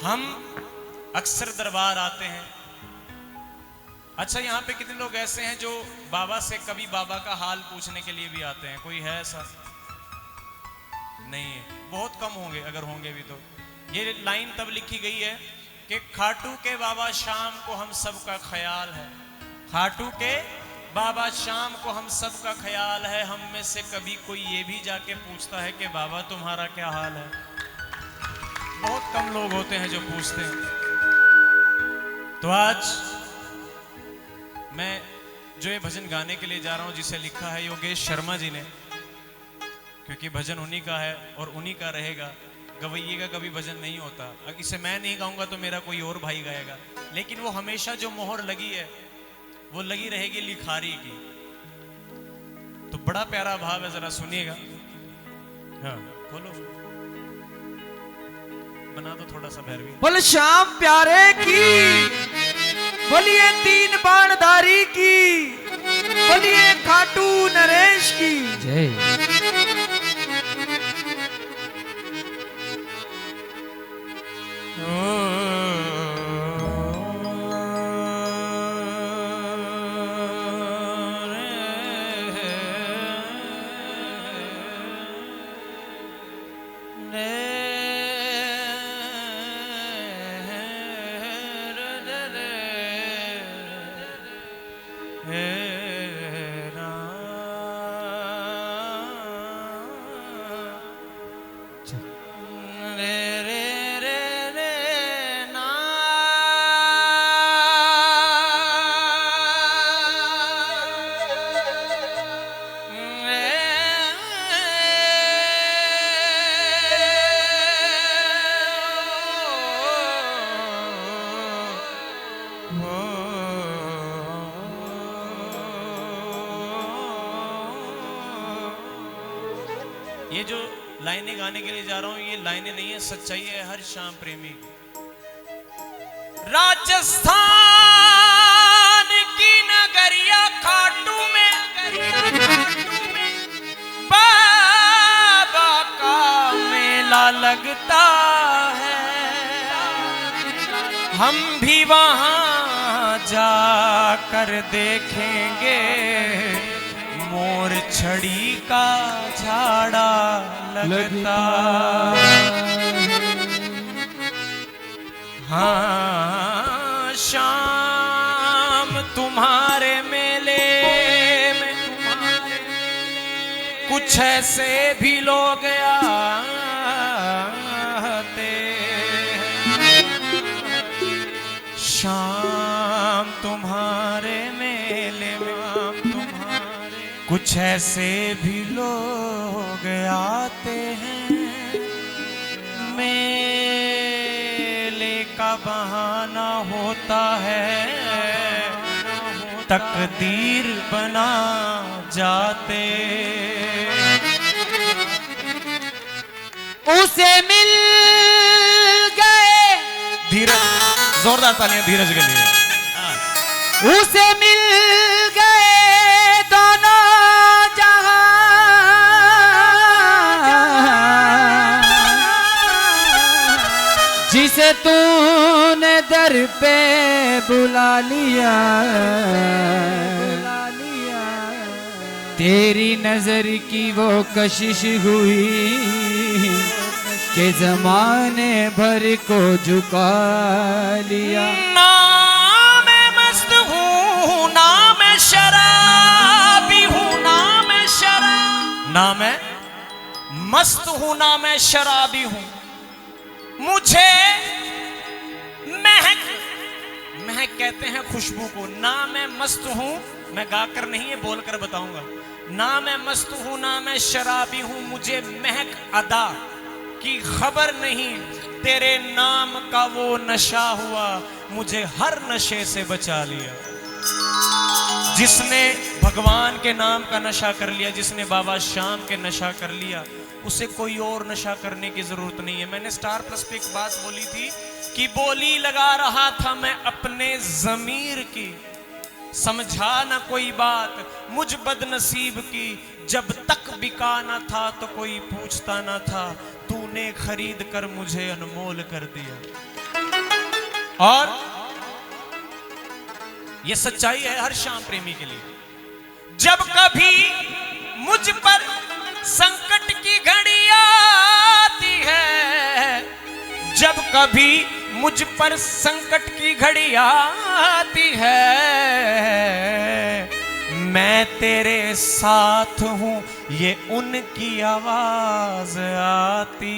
हम अक्सर दरबार आते हैं। अच्छा, यहाँ पे कितने लोग ऐसे हैं जो बाबा से कभी बाबा का हाल पूछने के लिए भी आते हैं? कोई है ऐसा? नहीं है, बहुत कम होंगे, अगर होंगे भी तो। ये लाइन तब लिखी गई है कि खाटू के बाबा शाम को हम सब का ख्याल है। खाटू के बाबा शाम को हम सब का ख्याल है। हम में से कभी कोई ये भी जाके पूछता है कि बाबा तुम्हारा क्या हाल है? बहुत कम लोग होते हैं जो पूछते हैं। तो आज मैं जो ये भजन गाने के लिए जा रहा हूं, जिसे लिखा है योगेश शर्मा जी ने, क्योंकि भजन उन्हीं का है और उन्हीं का रहेगा। गवैये का कभी भजन नहीं होता। अगर इसे मैं नहीं गाऊंगा तो मेरा कोई और भाई गाएगा, लेकिन वो हमेशा जो मोहर लगी है वो लगी रहेगी लिखारी की। तो बड़ा प्यारा भाव है, जरा सुनिएगा। हाँ बोलो, बना दो थोड़ा सा भैरवी। बोल श्याम प्यारे की, बोलिए तीन बाणधारी की, बोलिए खाटू नरेश की जय। ये जो लाइनें गाने के लिए जा रहा हूं, ये लाइनें नहीं है, सच्चाई है हर श्याम प्रेमी की। राजस्थान की नगरिया खाटू में बाबा का मेला लगता है। हम भी वहां जाकर देखेंगे मोर छड़ी का झाड़ा लगता। हाँ शाम तुम्हारे मेले में कुछ ऐसे भी लोग आते हैं। शाम तुम्हारे मेले में कुछ ऐसे भी लोग आते हैं। मेले का बहाना होता है, तकदीर बना जाते। उसे मिल गए, धीरज, जोरदार तालियां धीरज के लिए। उसे मिल गए दोनों जिसे तूने दर पे बुला लिया। तेरी नजर की वो कशिश हुई कि जमाने भर को झुका लिया। ना मैं मस्त हूँ, ना मैं शराबी हूँ, ना मैं ना मैं मस्त हूँ, ना मैं शराबी हूँ। मुझे महक, महक कहते हैं खुशबू को। ना मैं मस्त हूं, मैं गाकर नहीं है बोलकर बताऊंगा। ना मैं मस्त हूं, ना मैं शराबी हूं, मुझे महक अदा की खबर नहीं। तेरे नाम का वो नशा हुआ, मुझे हर नशे से बचा लिया। जिसने भगवान के नाम का नशा कर लिया, जिसने बाबा श्याम के नशा कर लिया, उसे कोई और नशा करने की जरूरत नहीं है। मैंने स्टार प्लस पे एक बात बोली थी कि बोली लगा रहा था मैं अपने ज़मीर की, समझा ना कोई बात मुझ बदनसीब की। जब तक बिका ना था तो कोई पूछता ना था, तूने खरीद कर मुझे अनमोल कर दिया। और ये सच्चाई है हर श्याम प्रेमी के लिए। जब कभी मुझ पर संकट की घड़ी आती है, जब कभी मुझ पर संकट की घड़ी आती है, मैं तेरे साथ हूं ये उनकी आवाज आती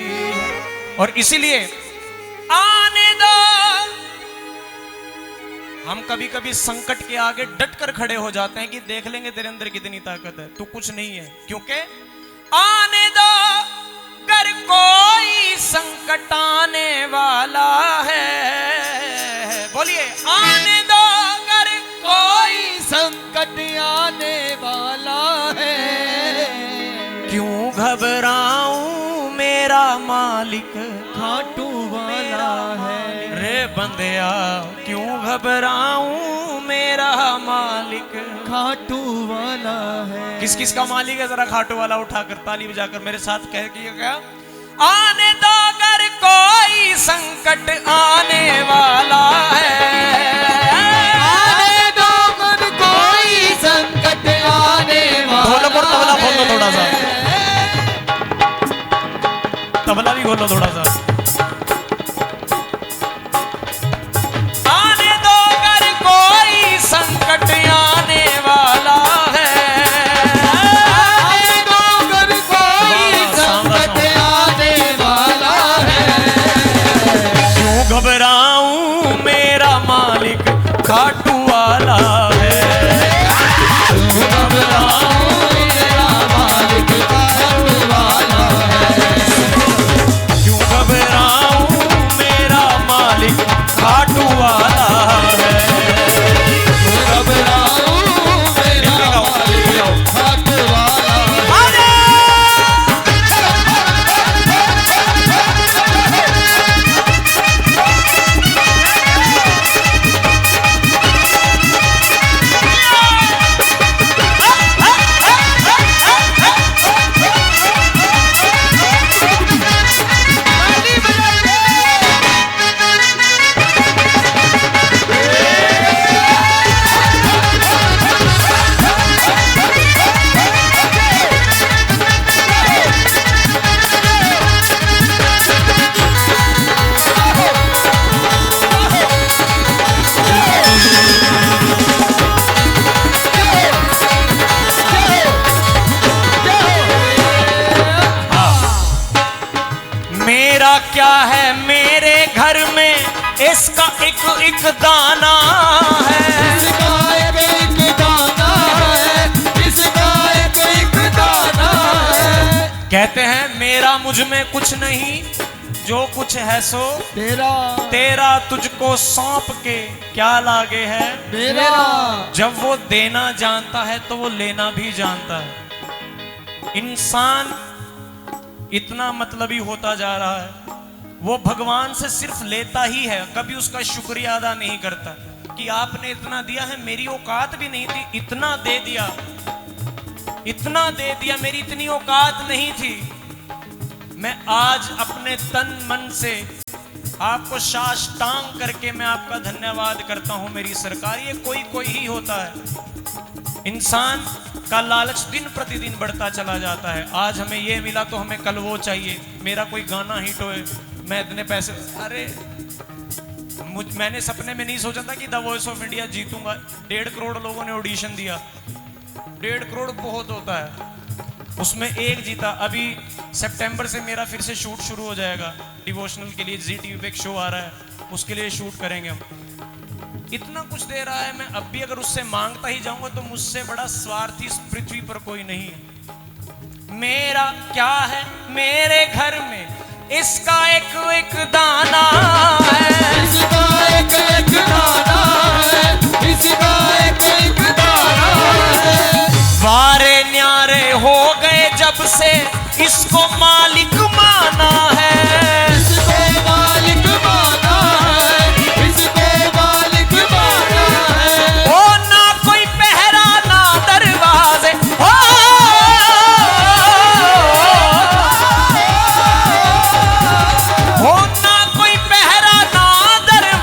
है। और इसीलिए आने दो, हम कभी कभी संकट के आगे डट कर खड़े हो जाते हैं कि देख लेंगे तेरे अंदर कितनी ताकत है, तू कुछ नहीं है। क्योंकि आने दो कर कोई संकट आने वाला है, बोलिए आने दो कर कोई संकट आने वाला है। क्यों घबराऊं मेरा मालिक खाटू वाला है। रे बंदिया क्यों घबराऊं मेरा मालिक खाटू वाला है। किस किस का मालिक है जरा खाटू वाला उठाकर ताली बजाकर मेरे साथ कह के क्या, आने दो अगर कोई संकट आने वाला है, आने दो अगर कोई संकट आने वाला। ढोलक और तबला खोल लो थोड़ा सा, तबला भी खोल लो थोड़ा सा। आने दो अगर कोई संकट आने वाला है, आने दो अगर कोई संकट आने वाला है। क्यों घबराऊं मेरा मालिक खाटू वाला है, क्यों घबराऊं मेरा मालिक खाटू वाला है। क्यों घबराऊं मेरा मालिक खाटू वाला है। क्यों घबराऊं मेरा मालिक खाटू वाला है। मेरा क्या है मेरे घर में इसका एक एक दाना है, इसका एक दाना है, इसका एक दाना है। कहते हैं मेरा मुझ में कुछ नहीं, जो कुछ है सो तेरा तेरा, तुझको सौंप के क्या लागे है मेरा। जब वो देना जानता है तो वो लेना भी जानता है। इंसान इतना मतलबी होता जा रहा है, वो भगवान से सिर्फ लेता ही है, कभी उसका शुक्रिया अदा नहीं करता कि आपने इतना दिया है, मेरी औकात भी नहीं थी, इतना दे दिया, इतना दे दिया, मेरी इतनी औकात नहीं थी। मैं आज अपने तन मन से आपको साष्टांग करके मैं आपका धन्यवाद करता हूं मेरी सरकार। ये कोई कोई ही होता है, इंसान का लालच दिन प्रतिदिन बढ़ता चला जाता है। आज हमें ये मिला तो हमें कल वो चाहिए, मेरा कोई गाना हिट होए मैं इतने पैसे, अरे मैंने सपने में नहीं सोचा था कि द वॉइस ऑफ इंडिया जीतूंगा। 1.5 करोड़ लोगों ने ऑडिशन दिया, 1.5 करोड़ बहुत होता है, उसमें एक जीता। अभी सितंबर से मेरा फिर से शूट शुरू हो जाएगा डिवोशनल के लिए, जी टीवी पे एक शो आ रहा है, उसके लिए शूट करेंगे हम। इतना कुछ दे रहा है, मैं अब भी अगर उससे मांगता ही जाऊंगा तो मुझसे बड़ा स्वार्थी इस पृथ्वी पर कोई नहीं है। मेरा क्या है मेरे घर में इसका एक एक दाना है, इसका एक दाना है, इसका एक दाना है। वारे न्यारे हो गए जब से इसको मालिक माना है, इसको मालिक माना है, इसको मालिक माना है। ओ ना कोई पहरा ना दरवाजे, ओ ना कोई पहरा ना दरवाजे,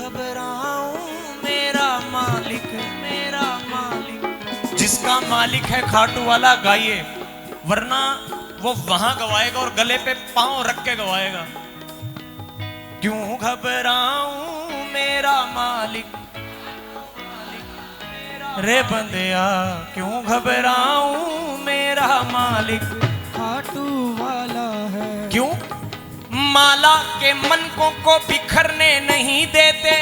घबराऊं मेरा मालिक, मेरा मालिक। जिसका मालिक है खाटू वाला गाइए, वरना वो वहां गवाएगा और गले पे पांव रख के गवाएगा। क्यों घबराऊं मेरा मालिक, रे बंदिया क्यों घबराऊं मेरा मालिक, खाटू वाला है। क्यों? माला के मनकों को बिखरने नहीं देते,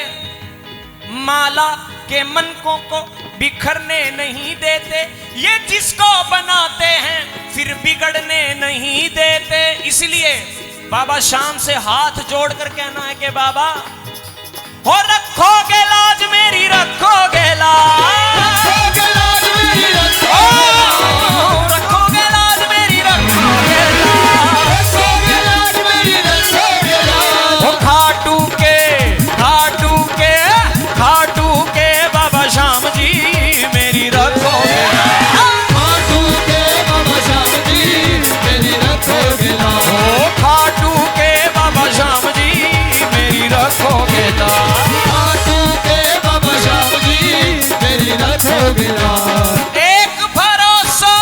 माला के मनकों को बिखरने नहीं देते, ये जिसको बनाते हैं फिर बिगड़ने नहीं देते। इसलिए बाबा शाम से हाथ जोड़कर कहना है कि बाबा हो रखोगे लाज मेरी, रखोगे लाज, रखोगे लाज मेरी, रखोगे लाज मेरी, रखोगे लाज, रखोगे लाज मेरी, रखोगे लाज। वो खाटू के बाबा श्याम जी मेरी रखोगे लाज, खाटू के बाबा श्याम जी मेरी रखोगे लाज। ओ खाटू के बाबा श्याम जी मेरी रखोगे लाज, खाटू के बाबा श्याम जी मेरी रखोगे लाज। एक भरोसा,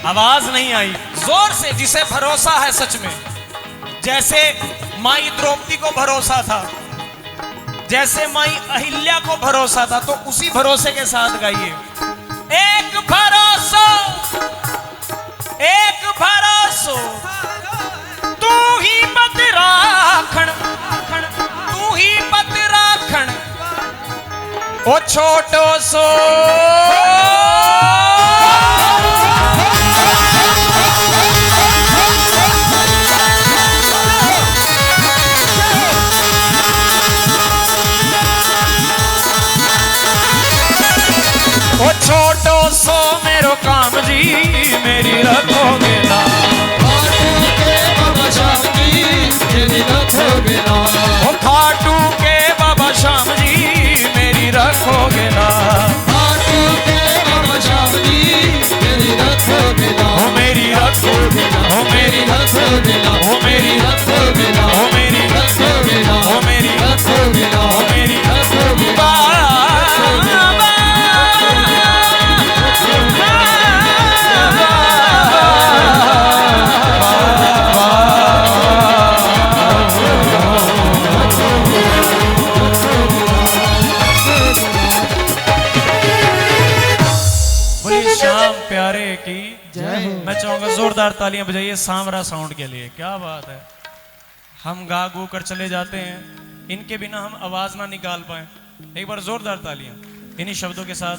आवाज नहीं आई जोर से, जिसे भरोसा है सच में, जैसे माई द्रौपदी को भरोसा था, जैसे माई अहिल्या को भरोसा था, तो उसी भरोसे के साथ गाइए। एक भरोसा, एक भरोसा, तू ही मत राखण, तू ही मत राखण, ओ छोटो सो ओ छोटो सो मेरो काम जी मेरी रखोगे लाज, खाटू के बाबा श्याम जी मेरी रखोगे लाज। ओ खाटू के बाबा श्याम जी मेरी रखोगे लाज, खाटू के बाबा श्याम जी मेरी रखोगे लाज। ओ मेरी रखोगे लाज, ओ मेरी रखोगे लाज, ओ मेरी रखोगे लाज, ओ मेरी रखोगे लाज, ओ मेरी रखोगे लाज, ओ मेरी रखोगे लाज। बाबा। बोलिए श्याम प्यारे की जय हो। मैं चाहूंगा जोरदार तालियां बजाइए सांवरा साउंड के लिए। क्या बात है, हम गा गू कर चले जाते हैं, इनके बिना हम आवाज ना निकाल पाए। एक बार जोरदार तालियां इन्हीं शब्दों के साथ।